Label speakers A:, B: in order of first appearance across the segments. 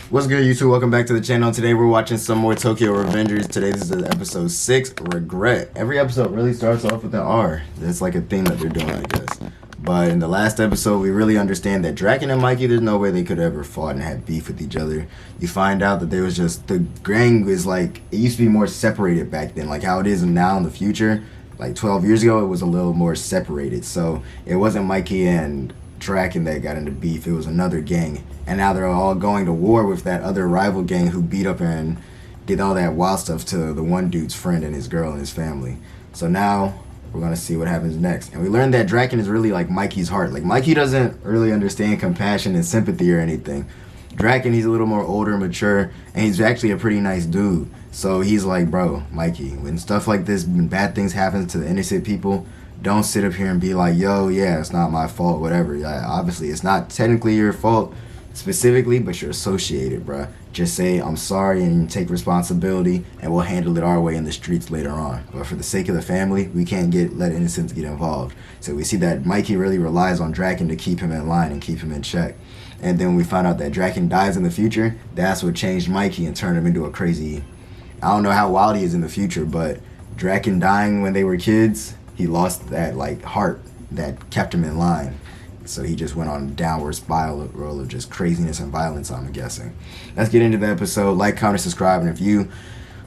A: What's good, YouTube? Welcome back to the channel. Today we're watching some more Tokyo Revengers. Today this is episode 6, Regret. Every episode really starts off with an R. That's like a thing that they're doing, I guess. But in the last episode, we really understand that Draken and Mikey, there's no way they could ever fought and have beef with each other. You find out that there was just, the gang was like, it used to be more separated back then, like how it is now in the future. Like 12 years ago, it was a little more separated. So it wasn't Mikey and Draken that got into beef, it was another gang. And now they're all going to war with that other rival gang who beat up and did all that wild stuff to the one dude's friend and his girl and his family. So now we're gonna see what happens next. And we learned that Draken is really like Mikey's heart. Like Mikey doesn't really understand compassion and sympathy or anything. Draken, he's a little more older, mature, and he's actually a pretty nice dude. So he's like, bro, Mikey, when stuff like this, when bad things happen to the innocent people, don't sit up here and be like, yo, yeah, it's not my fault, whatever. Obviously, it's not technically your fault specifically, but you're associated, bruh. Just say, I'm sorry, and take responsibility, and we'll handle it our way in the streets later on. But for the sake of the family, we can't let innocents get involved. So we see that Mikey really relies on Draken to keep him in line and keep him in check. And then when we find out that Draken dies in the future, that's what changed Mikey and turned him into a crazy... I don't know how wild he is in the future, but Draken dying when they were kids, he lost that like heart that kept him in line. So he just went on a downward spiral of just craziness and violence, I'm guessing. Let's get into the episode. Like, comment, subscribe, and if you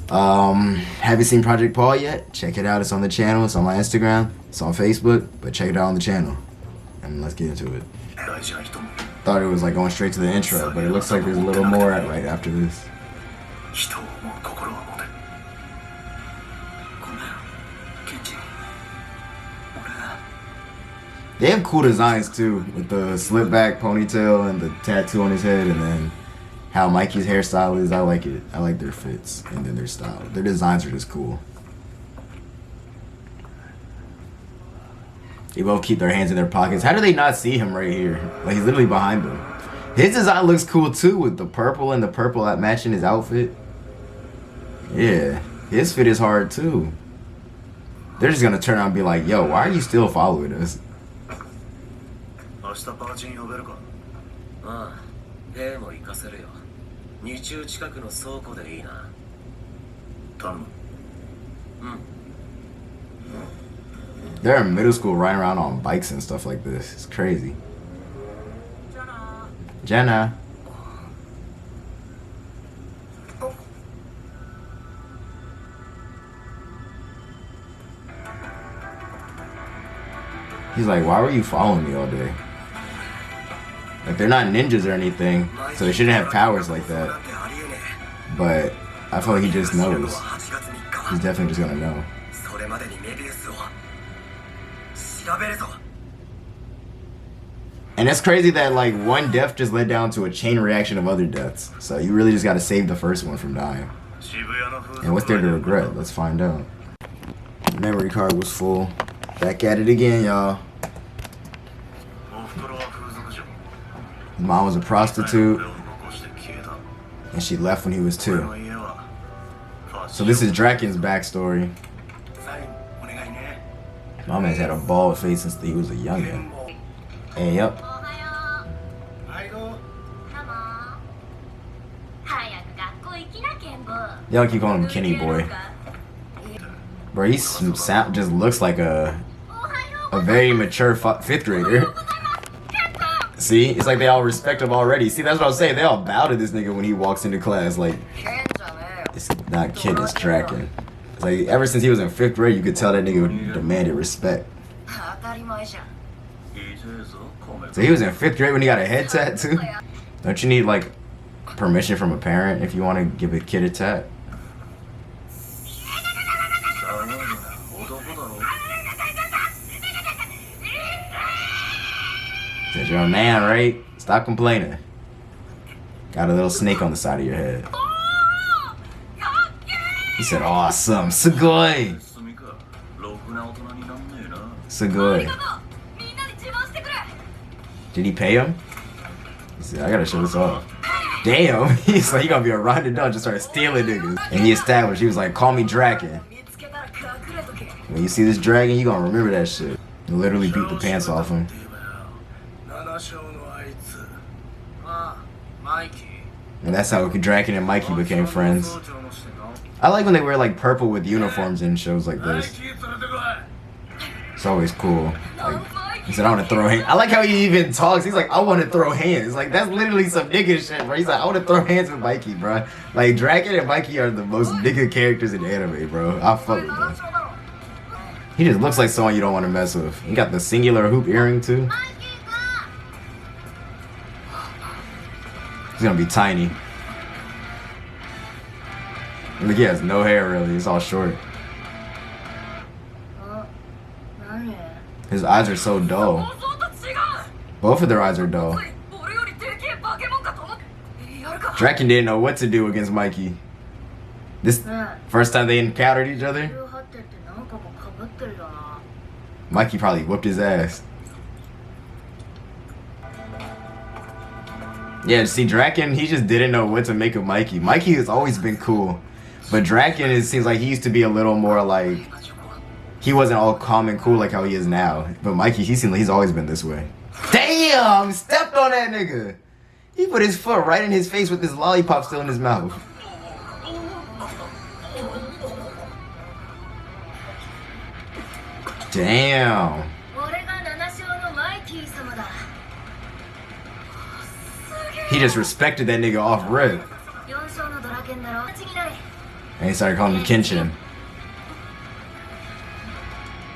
A: haven't seen Project Paul yet, check it out. It's on the channel. It's on my Instagram. It's on Facebook. But check it out on the channel. And let's get into it. Thought it was like going straight to the intro, but it looks like there's a little more right after this. They have cool designs too, with the slip back ponytail and the tattoo on his head, and then how Mikey's hairstyle is. I like it. I like their fits and then their style. Their designs are just cool. They both keep their hands in their pockets. How do they not see him right here? Like, he's literally behind them. His design looks cool too, with the purple and the purple matching his outfit. Yeah, his fit is hard too. They're just gonna turn around and be like, yo, why are you still following us? They're in middle school riding around on bikes and stuff like this. It's crazy. Jenna. He's like, why were you following me all day? Like, they're not ninjas or anything, so they shouldn't have powers like that. But I feel like he just knows. He's definitely just gonna know. And it's crazy that like one death just led down to a chain reaction of other deaths. So you really just gotta save the first one from dying. And what's there to regret? Let's find out. Memory card was full. Back at it again, y'all. His mom was a prostitute, and she left when he was 2. So this is Draken's backstory. My man's had a bald face since he was a youngin'. Hey, yup. Y'all keep calling him Kenny Boy. Bro, he just looks like a very mature 5th grader. See? It's like they all respect him already. See, that's what I'm saying. They all bow to this nigga when he walks into class. Like, it's not kid, it's Draken. It's like, ever since he was in 5th grade, you could tell that nigga demanded respect. So he was in 5th grade when he got a head tattoo? Don't you need, like, permission from a parent if you want to give a kid a tat? Says you're a man, right? Stop complaining. Got a little snake on the side of your head. He said, awesome. Sugoi. Sugoi. Did he pay him? He said, I gotta show this off. Damn. He's like, you gonna be a rotten dog, just started stealing niggas. And he established, he was like, call me Draken. When you see this dragon, you gonna remember that shit. You literally beat the pants off him. And that's how Draken and Mikey became friends. I like when they wear like purple with uniforms in shows like this. It's always cool. Like, he said, I want to throw hands. I like how he even talks. He's like, I want to throw hands. Like, that's literally some nigga shit, bro. He's like, I want to throw hands with Mikey, bro. Like, Draken and Mikey are the most nigga characters in anime, bro. I fuck with them. He just looks like someone you don't want to mess with. He got the singular hoop earring, too. He's gonna be tiny. Look, he has no hair, really. It's all short. His eyes are so dull. Both of their eyes are dull. Draken didn't know what to do against Mikey. This first time they encountered each other, Mikey probably whooped his ass. Yeah, see, Draken, he just didn't know what to make of Mikey. Mikey has always been cool. But Draken, it seems like he used to be a little more like... He wasn't all calm and cool like how he is now. But Mikey, he seems like he's always been this way. Damn! Stepped on that nigga! He put his foot right in his face with his lollipop still in his mouth. Damn. He just respected that nigga off rip. And he started calling him Kenshin.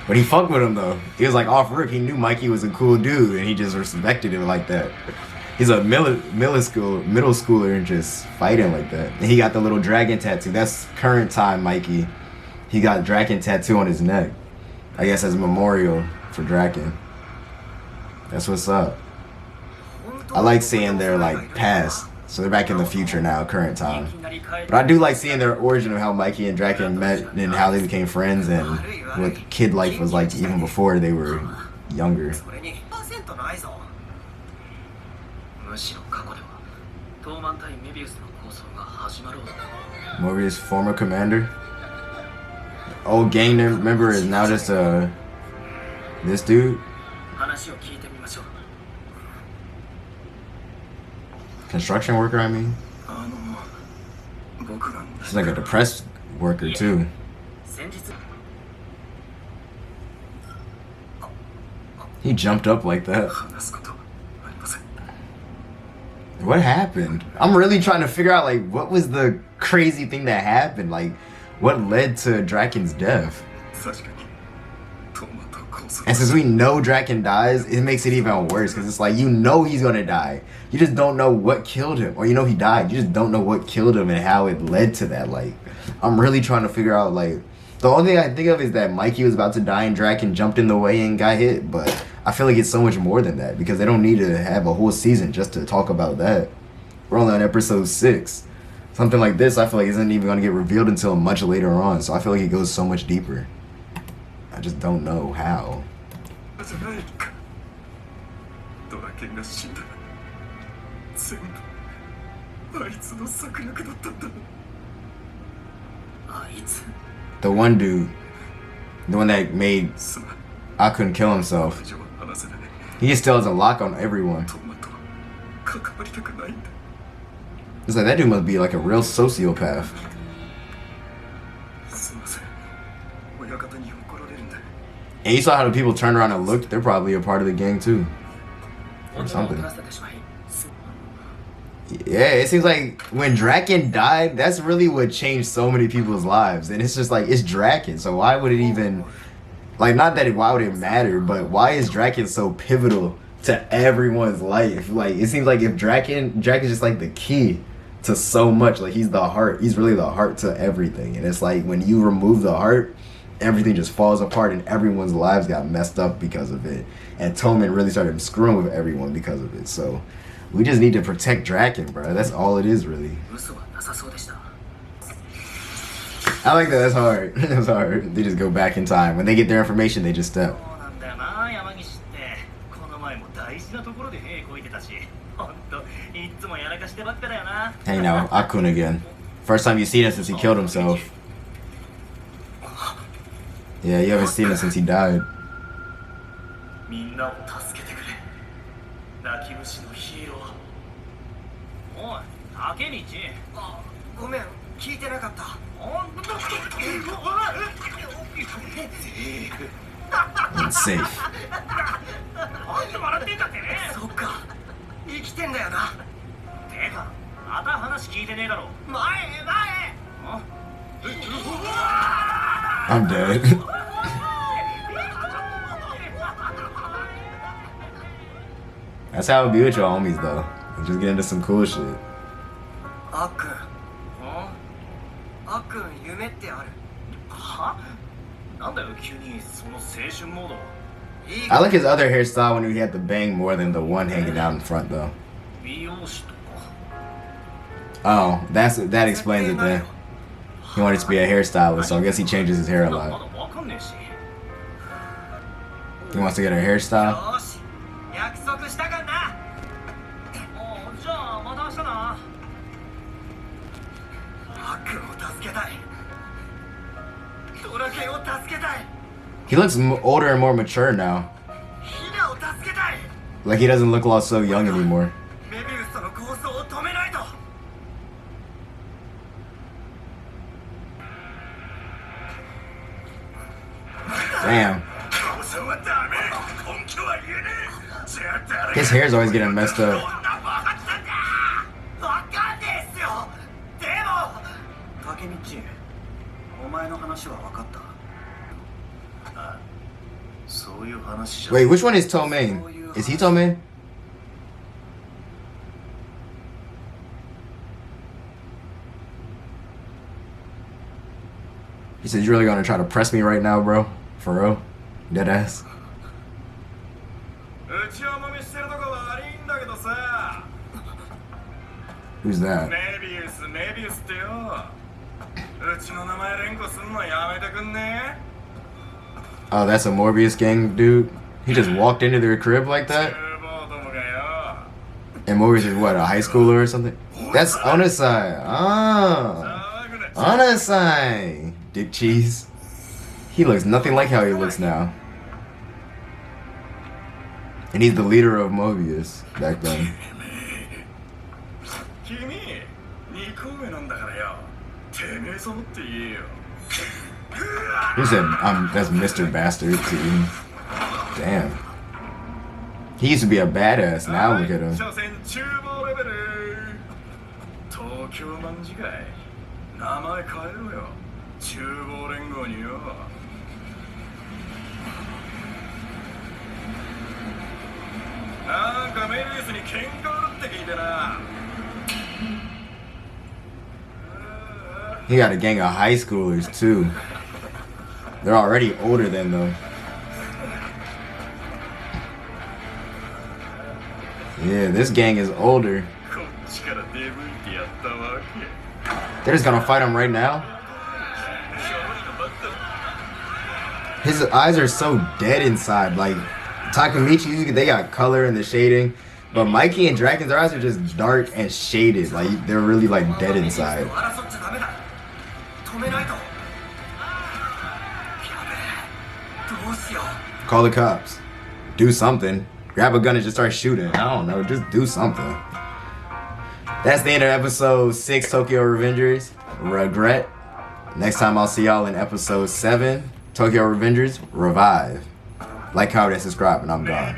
A: But he fucked with him though. He was like off rip. He knew Mikey was a cool dude and he just respected him like that. He's a middle schooler and just fighting like that. And he got the little dragon tattoo. That's current time Mikey. He got dragon tattoo on his neck. I guess as a memorial for Draken. That's what's up. I like seeing their like past. So they're back in the future now, current time. But I do like seeing their origin of how Mikey and Draken met and how they became friends and what kid life was like even before they were younger. Mobius, former commander. Old gang member is now just this dude. Construction worker, I mean. He's like a depressed worker too. He jumped up like that. What happened? I'm really trying to figure out like what was the crazy thing that happened? Like what led to Draken's death? And since we know Draken dies, it makes it even worse because it's like you know he's gonna die. You just don't know what killed him. Or you know he died. You just don't know what killed him and how it led to that. Like, I'm really trying to figure out like the only thing I think of is that Mikey was about to die and Draken jumped in the way and got hit, but I feel like it's so much more than that because they don't need to have a whole season just to talk about that. We're only on episode 6. Something like this I feel like isn't even gonna get revealed until much later on, so I feel like it goes so much deeper. I just don't know how. The one dude, the one that made Akun kill himself, he still has a lock on everyone. It's like that dude must be like a real sociopath. And you saw how the people turned around and looked, they're probably a part of the gang too. Or something. Yeah, it seems like when Draken died, that's really what changed so many people's lives. And it's just like, it's Draken, so why would it even, like, not that why would it matter, but why is Draken so pivotal to everyone's life? Like, it seems like if Draken's just like the key to so much, like he's the heart, he's really the heart to everything. And it's like when you remove the heart, everything just falls apart and everyone's lives got messed up because of it. And Toman really started screwing with everyone because of it. So we just need to protect Draken, bro. That's all it is, really. I like that. That's hard. That's hard. They just go back in time. When they get their information, they just step. Hey, now, Akun again. First time you've seen him since he killed himself. Yeah, you haven't seen him since he died.
B: あ、ごめん、聞いてなかった。
A: It's safe.
B: なんで笑ってんだってね。そっか、生きてんだよな。てか、また話聞いてねえだろ。前へ前へ。
A: I'm dead. That's how it be with your homies, though. You just get into some cool shit.
B: あっくん。あっくん、夢ってある。は？なんだよ、急にその青春モード。
A: I like his other hairstyle when he had the bang more than the one hanging out in front, though.
B: 美容師とか。
A: Oh, that explains it then. He wanted to be a hairstylist, so I guess he changes his hair a lot. He wants to get a hairstyle.
B: よし、約束したかな。じゃあまた明日な。あっくんを助けたい。ドラケンを助けたい。
A: He looks older and more mature now.
B: ヒナを助けたい。
A: Like he doesn't look all so young anymore.
B: メビウスとの抗争を止めないと。
A: Damn. His hair's always getting messed up.
B: わかんねえっすよ。でもタケミチ、お前の話は分かった。あ、そういう話じゃ。
A: Wait, which one is Tomain? Is he Tomain? He said, "You really gonna try to press me right now, bro? For real? Dead ass." Who's that? Oh, that's a Morbius gang dude. He just walked into their crib like that. And Morbius is what, a high schooler or something? That's Onasai. Ah, Onasai. Dick cheese. He looks nothing like how he looks now. And he's the leader of Mobius back then. He said, that's Mr. Bastard to you. Damn. He used to be a badass, now look at him. He got a gang of high schoolers too. They're already older than them. Yeah, this gang is older. They're just gonna fight him right now? His eyes are so dead inside. Like, Takemichi, they got color in the shading. But Mikey and Draken, their eyes are just dark and shaded. Like, they're really, like, dead inside. Call the cops. Do something. Grab a gun and just start shooting. I don't know. Just do something. That's the end of episode 6, Tokyo Revengers. Regret. Next time I'll see y'all in episode 7, Tokyo Revengers Revive. Like, comment, and subscribe, and I'm gone.